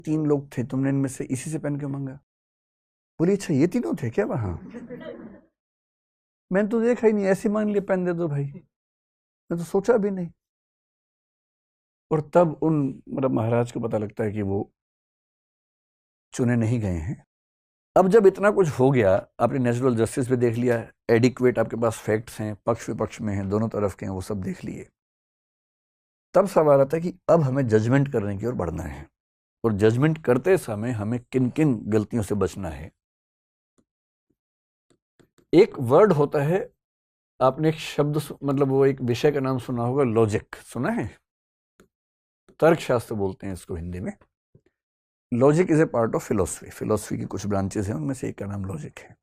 3 लोग थे, तुमने इनमें से इसी से पेन क्यों मांगा? बोली अच्छा ये तीनों थे क्या वहां? मैंने तो देखा ही नहीं, ऐसे मान लिया पेन दे दो भाई, मैं तो सोचा भी नहीं। और तब उन मतलब महाराज को पता लगता है कि वो चुने नहीं गए हैं। अब जब इतना कुछ हो गया, आपने नेचुरल जस्टिस भी देख लिया, एडिक्वेट आपके पास फैक्ट्स हैं, पक्ष विपक्ष में हैं, दोनों तरफ के हैं, वो सब देख लिए। तब सवाल आता है कि अब हमें जजमेंट करने की ओर बढ़ना है, और जजमेंट करते समय हमें किन किन गलतियों से बचना है। एक वर्ड होता है, आपने एक शब्द मतलब वो एक विषय का नाम सुना होगा, लॉजिक, सुना है? तर्कशास्त्र बोलते हैं इसको हिंदी में। Logic is a part of philosophy. Philosophy की कुछ ब्रांचेस हैं, उनमें से एक का नाम लॉजिक है।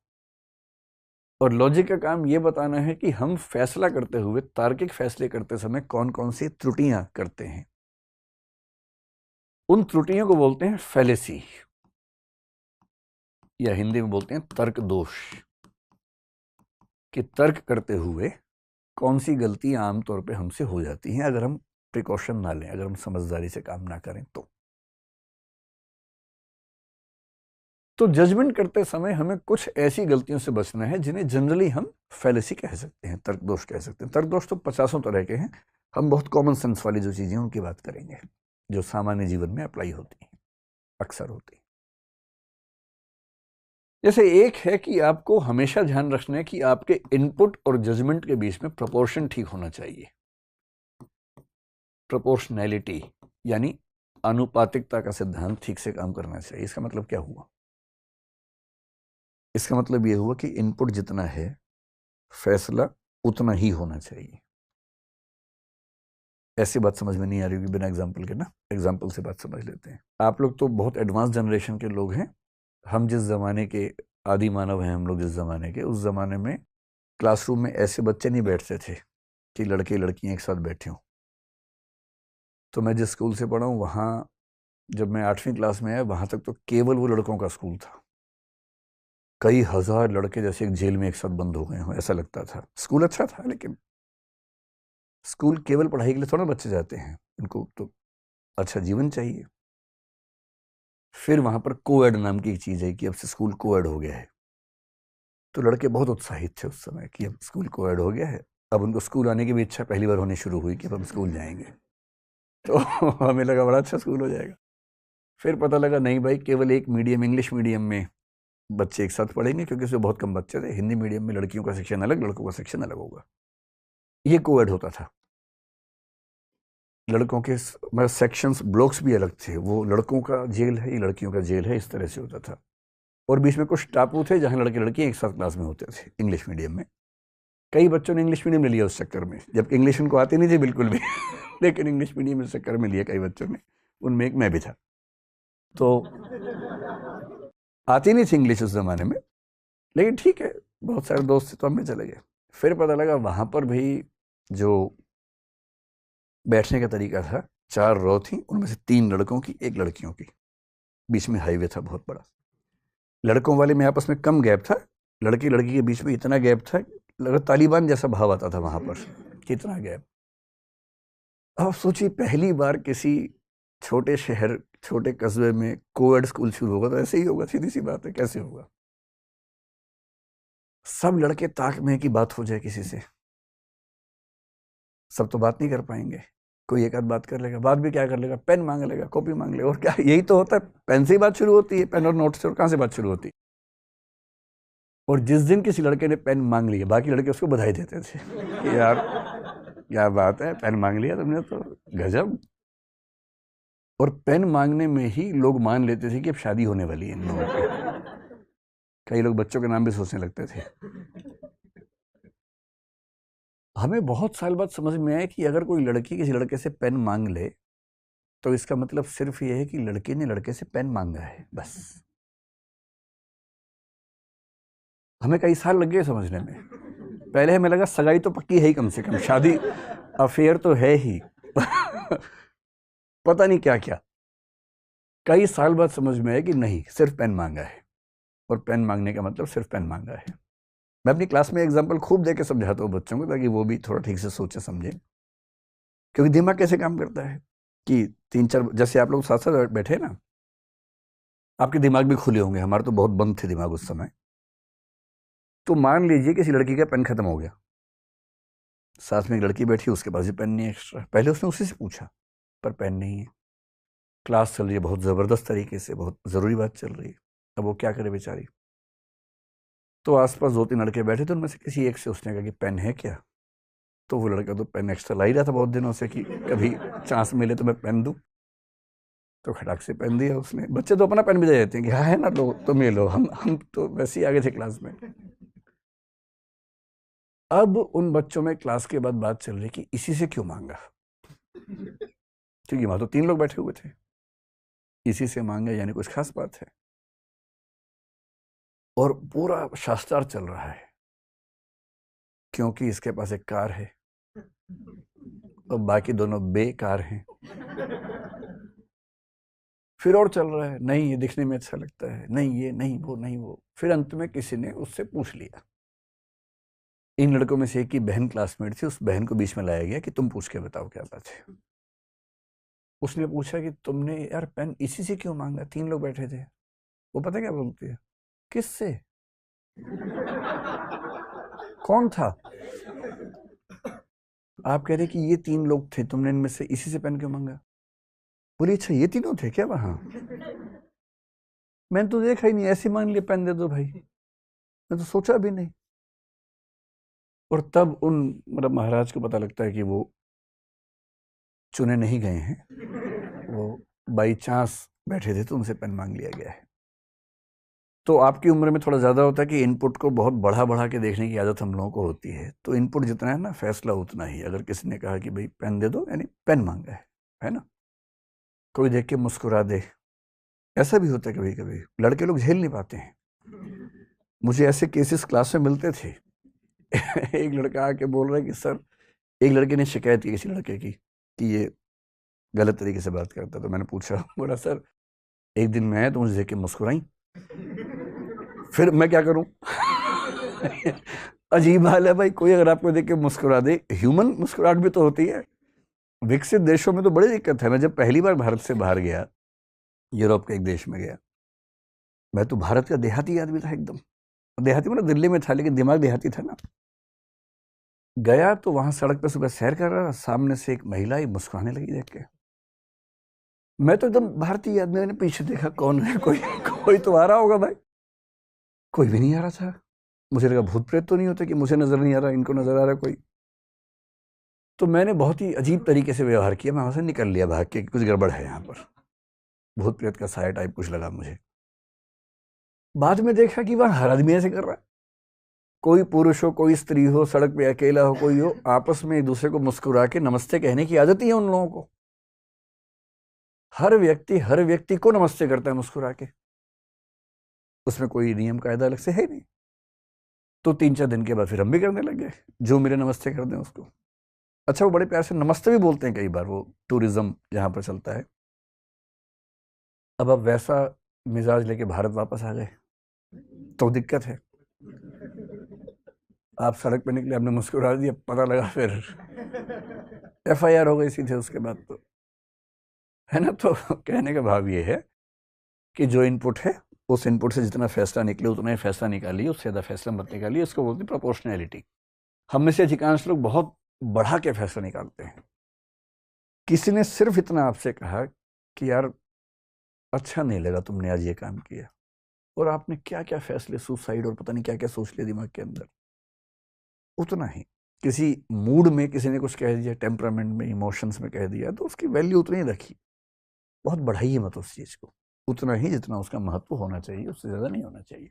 और लॉजिक का काम ये बताना है कि हम फैसला करते हुए, तार्किक फैसले करते समय कौन कौन सी त्रुटियां करते हैं। उन त्रुटियों को बोलते हैं फैलेसी, या हिंदी में बोलते हैं तर्क दोष। कि तर्क करते हुए कौन सी गलतियां आमतौर पे हमसे हो जाती हैं अगर हम प्रिकॉशन ना लें, अगर हम समझदारी से काम ना करें। तो जजमेंट करते समय हमें कुछ ऐसी गलतियों से बचना है जिन्हें जनरली हम फैलेसी कह सकते हैं, तर्क दोष कह सकते हैं। तर्क दोष तो 50 तरह के हैं, हम बहुत कॉमन सेंस वाली जो चीजें उनकी बात करेंगे, जो सामान्य जीवन में अप्लाई होती हैं, अक्सर होती हैं। जैसे एक है कि आपको हमेशा ध्यान रखना है कि आपके इनपुट और जजमेंट के बीच में प्रोपोर्शन ठीक होना चाहिए। प्रोपोर्शनैलिटी यानी अनुपातिकता का सिद्धांत ठीक से काम करना चाहिए। इसका मतलब क्या हुआ? इसका मतलब यह हुआ कि इनपुट जितना है, फैसला उतना ही होना चाहिए। ऐसी बात समझ में नहीं आ रही होगी बिना एग्जाम्पल के ना, एग्जाम्पल से बात समझ लेते हैं। आप लोग तो बहुत एडवांस जनरेशन के लोग हैं। हम जिस जमाने के आदि मानव हैं, हम लोग जिस जमाने के, उस जमाने में क्लासरूम में ऐसे बच्चे नहीं बैठते थे कि लड़के लड़कियां एक साथ बैठे हों। तो मैं जिस स्कूल से पढ़ा हूँ वहाँ, जब मैं 8वीं क्लास में आया, वहाँ तक तो केवल वो लड़कों का स्कूल था। कई हजार लड़के जैसे एक जेल में एक साथ बंद हो गए हों, ऐसा लगता था। स्कूल अच्छा था, लेकिन स्कूल केवल पढ़ाई के लिए थोड़ा बच्चे जाते हैं, उनको तो अच्छा जीवन चाहिए। फिर वहां पर कोएड नाम की एक चीज है कि अब से स्कूल कोएड हो गया है। तो लड़के बहुत उत्साहित थे उस समय कि अब स्कूल कोएड हो गया है। अब उनको स्कूल आने की भी इच्छा पहली बार होनी शुरू हुई कि अब हम स्कूल जाएंगे। तो हमें लगा बड़ा अच्छा स्कूल हो जाएगा। फिर पता लगा नहीं भाई, केवल एक मीडियम, इंग्लिश मीडियम में बच्चे एक साथ पढ़ेंगे, क्योंकि उसमें बहुत कम बच्चे थे। हिंदी मीडियम में लड़कियों का सेक्शन अलग, लड़कों का सेक्शन अलग होगा। ये कोएड होता था। लड़कों के मतलब सेक्शंस, ब्लॉक्स भी अलग थे। वो लड़कों का जेल है, ये लड़कियों का जेल है, इस तरह से होता था। और बीच में कुछ टापू थे जहाँ लड़के लड़कियाँ एक साथ क्लास में होते थे, इंग्लिश मीडियम में। कई बच्चों ने इंग्लिश मीडियम ले लिया उस चक्कर में, जबकि इंग्लिश उनको आती नहीं थी बिल्कुल भी लेकिन इंग्लिश मीडियम इस चक्कर में लिया कई बच्चों ने, उनमें एक मैं भी था। तो आती नहीं थी इंग्लिश उस जमाने में, लेकिन ठीक है, बहुत सारे दोस्त थे तो हम भी चले गए। फिर पता लगा वहाँ पर भी जो बैठने का तरीका था, 4 रो थी, उनमें से 3 लड़कों की, 1 लड़कियों की। बीच में हाईवे था बहुत बड़ा। लड़कों वाले में आपस में कम गैप था, लड़की लड़की के बीच में इतना गैप था, लगा तालिबान जैसा भाव आता था वहां पर, कितना गैप। अब सोचिए, पहली बार किसी छोटे शहर, छोटे कस्बे में कोएड स्कूल शुरू होगा तो ऐसे ही होगा, सीधी सी बात है, कैसे होगा? सब लड़के ताक में कि बात हो जाए किसी से। सब तो बात नहीं कर पाएंगे, कोई एक आध बात कर लेगा। बात भी क्या कर लेगा? पेन मांग लेगा, कॉपी मांग लेगा, और क्या, यही तो होता है। पेन से ही बात शुरू होती है, पेन और नोट से, और कहाँ से बात शुरू होती है? और जिस दिन किसी लड़के ने पेन मांग लिया, बाकी लड़के उसको बधाई देते थे कि यार क्या बात है, पेन मांग लिया तुमने तो, गजब। और पेन मांगने में ही लोग मान लेते थे कि अब शादी होने वाली है इन लोगों की। कई लोग बच्चों के नाम भी सोचने लगते थे। हमें बहुत साल बाद समझ में आया कि अगर कोई लड़की किसी लड़के से पेन मांग ले, तो इसका मतलब सिर्फ ये है कि लड़के ने लड़के से पेन मांगा है, बस। हमें कई साल लग गए समझने में। पहले हमें लगा सगाई तो पक्की है ही, कम से कम शादी, अफेयर तो है ही पता नहीं क्या क्या। कई साल बाद समझ में आया कि नहीं, सिर्फ पेन मांगा है, और पेन मांगने का मतलब सिर्फ पेन मांगा है। मैं अपनी क्लास में एग्जाम्पल खूब दे के समझाता हूँ बच्चों को, ताकि वो भी थोड़ा ठीक से सोचे समझे। क्योंकि दिमाग कैसे काम करता है कि 3-4, जैसे आप लोग साथ साथ बैठे ना, आपके दिमाग भी खुले होंगे, हमारे तो बहुत बंद थे दिमाग उस समय। तो मान लीजिए किसी लड़की का पेन खत्म हो गया, साथ में एक लड़की बैठी, उसके पास भी पेन नहीं है एक्स्ट्रा। पहले उसने उसी से पूछा, पर पेन नहीं है। क्लास चल रही है बहुत ज़बरदस्त तरीके से, बहुत ज़रूरी बात चल रही है। अब वो क्या करे बेचारी। तो आसपास 2-3 लड़के बैठे थे, उनमें से किसी एक से उसने कहा कि पेन है क्या। तो वो लड़का तो पेन एक्स्ट्रा ला ही रहा था बहुत दिनों से कि कभी चांस मिले तो मैं पेन दूं। तो खटाक से पेन दिया उसने। बच्चे तो अपना पेन भी दे देते हैं कि हाँ है ना, तो तुम ये लो। हम तो वैसे ही आगे थे क्लास में। अब उन बच्चों में क्लास के बाद बात चल रही कि इसी से क्यों मांगा, क्योंकि वहां तो 3 लोग बैठे हुए थे। इसी से मांगा यानी कुछ खास बात है। और पूरा शास्त्रार्थ चल रहा है, क्योंकि इसके पास एक कार है और बाकी दोनों बेकार हैं। फिर और चल रहा है, नहीं ये दिखने में अच्छा लगता है, नहीं ये, नहीं वो, नहीं वो। फिर अंत में किसी ने उससे पूछ लिया, इन लड़कों में से एक की बहन क्लासमेट थी, उस बहन को बीच में लाया गया कि तुम पूछ के बताओ क्या बात है। उसने पूछा कि तुमने यार पेन इसी से क्यों मांगा, 3 लोग बैठे थे। वो पता क्या बोलती है, किससे, कौन था। आप कह रहे कि ये 3 लोग थे, तुमने इनमें से इसी से पेन क्यों मांगा। बोली अच्छा ये तीनों थे क्या वहां, मैंने तो देखा ही नहीं, ऐसे मान लिया पेन दे दो भाई, मैं तो सोचा भी नहीं। और तब उन मतलब महाराज को पता लगता है कि वो चुने नहीं गए हैं, वो बाई चांस बैठे थे तो उनसे पेन मांग लिया गया है। तो आपकी उम्र में थोड़ा ज़्यादा होता है कि इनपुट को बहुत बढ़ा बढ़ा के देखने की आदत हम लोगों को होती है। तो इनपुट जितना है ना, फैसला उतना ही। अगर किसी ने कहा कि भाई पेन दे दो, यानी पेन मांगा है ना। कोई देख के मुस्कुरा दे, ऐसा भी होता है कभी कभी। लड़के लोग झेल नहीं पाते हैं। मुझे ऐसे केसेस क्लास में मिलते थे। एक लड़का आके बोल रहा है कि सर, एक लड़के ने शिकायत की किसी लड़के की कि ये गलत तरीके से बात करता। तो मैंने पूछा, बोला सर एक दिन मैं आया तो मुझे देख के मुस्कुराई, फिर मैं क्या करूं। अजीब हाल है भाई, कोई अगर आपको देख के मुस्कुरा दे, ह्यूमन मुस्कुराहट भी तो होती है। विकसित देशों में तो बड़ी दिक्कत है। मैं जब पहली बार भारत से बाहर गया, यूरोप के एक देश में गया, मैं तो भारत का देहाती आदमी था एकदम। देहाती मतलब दिल्ली में था, लेकिन दिमाग देहाती था ना। गया तो वहां सड़क पे सुबह सैर कर रहा, सामने से एक महिला ही मुस्कुराने लगी देख के। मैं तो एकदम भारतीय आदमी, मैंने पीछे देखा कौन है, कोई तो आ रहा होगा भाई, कोई भी नहीं आ रहा था। मुझे लगा भूत प्रेत तो नहीं होते कि मुझे नजर नहीं आ रहा, इनको नजर आ रहा कोई। तो मैंने बहुत ही अजीब तरीके से व्यवहार किया, मैं वहां से निकल लिया भाग के, कुछ गड़बड़ है यहाँ पर, भूत प्रेत का साया टाइप कुछ लगा मुझे। बाद में देखा कि वहां हर आदमी ऐसे कर रहा है, कोई पुरुष हो कोई स्त्री हो, सड़क पे अकेला हो कोई हो, आपस में एक दूसरे को मुस्कुरा के नमस्ते कहने की आदत ही है उन लोगों को। हर व्यक्ति को नमस्ते करता है मुस्कुरा के, उसमें कोई नियम कायदा अलग से है नहीं। तो 3-4 दिन के बाद फिर हम भी करने लग गए, जो मेरे नमस्ते कर दें उसको। अच्छा, वो बड़े प्यार से नमस्ते भी बोलते हैं कई बार, वो टूरिज्म जहां पर चलता है। अब वैसा मिजाज लेके भारत वापस आ गए तो दिक्कत है। आप सड़क पे निकले, आपने मुस्कुरा दिया, पता लगा फिर FIR हो गई सीधे उसके बाद, तो है ना। तो कहने का भाव ये है कि जो इनपुट है, उस इनपुट से जितना फैसला निकले उतना ही फैसला निकालिए, उससे ज़्यादा फैसला मत निकालिए। इसको बोलते हैं प्रोपोर्शनैलिटी। हम में से अधिकांश लोग बहुत बढ़ा के फैसला निकालते हैं। किसी ने सिर्फ इतना आपसे कहा कि यार अच्छा नहीं लगा तुमने आज ये काम किया, और आपने क्या क्या फैसले, सुसाइड और पता नहीं क्या क्या सोच लिया दिमाग के अंदर, उतना ही। किसी मूड में किसी ने कुछ कह दिया, टेम्परामेंट में, इमोशंस में कह दिया, तो उसकी वैल्यू उतनी ही रखी। बहुत बढ़ाइए मत उस चीज़ को, उतना ही जितना उसका महत्व होना चाहिए, उससे ज़्यादा नहीं होना चाहिए।